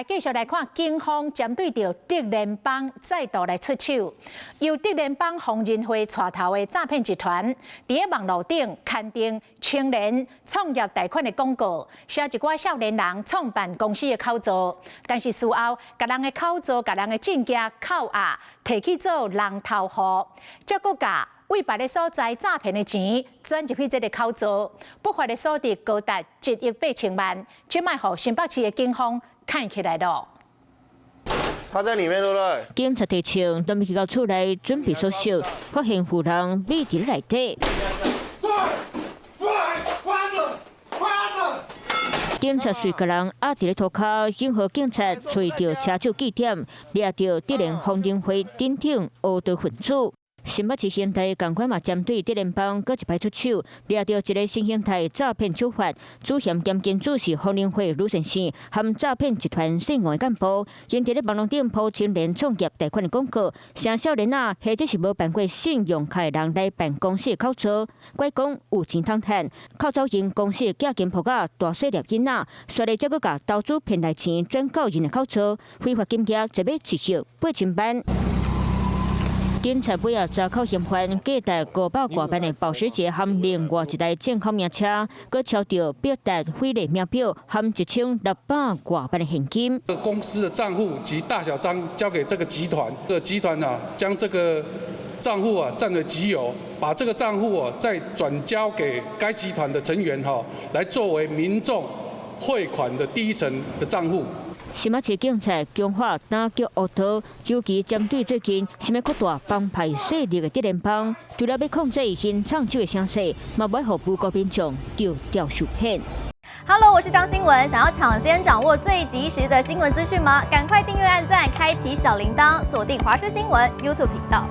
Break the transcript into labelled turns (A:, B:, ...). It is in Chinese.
A: 继续来看，警方针对着德联邦再度来出手，由德联邦红人会带头的诈骗集团，伫网络顶刊登青年创业贷款的广告，写一寡少年人创办公司的口座，但是事后甲人的口座、甲人的证件扣押，提去做人头户，再搁甲为别的所在诈骗的钱转入去这个口座，不法的所得高达1亿8千万，即卖互新北市的警方看起来了。
B: 他在里面，对不对？
C: 警察提枪，当去到厝内准备搜索，发现妇人匿伫内底。警察随个人压伫咧涂骹，警方警察找到车手记点，抓到德联红人会顶顶乌道分子。新北市刑台同款嘛针对德联邦搁一摆出手，抓到一个新形态诈骗手法，主嫌兼兼主是红人会卢先生，含诈骗集团涉案的干部，因伫咧网络顶铺青年创业贷款的广告，请少年啊或者是无办过信用卡的人来办公室口座，怪讲有钱通赚，靠走因公司假金铺啊大细粒囡仔，率来再搁甲投资骗来钱转到因的口座，非法金额就要至少8千万。警察尾仔查扣嫌犯价值500多万的保时捷和另外一台进口名车，佮抄到表达非礼名表和1600多万的现金。
D: 公司的账户及大小章交给这个集团，这个集团将这个账户占为己有，把这个账户再转交给该集团的成员来作为民众汇款的第一层的账户。
C: 新北市警察强化打击恶徒，尤其针对最近新北扩大帮派势力的德联邦，除了要控制因唱手的声势，嘛要互不国民众丢掉受骗。
E: Hello， 我是张新文，想要抢先掌握最及时的新闻资讯吗？赶快订阅、按赞、开启小铃铛，锁定华视新闻 YouTube 频道。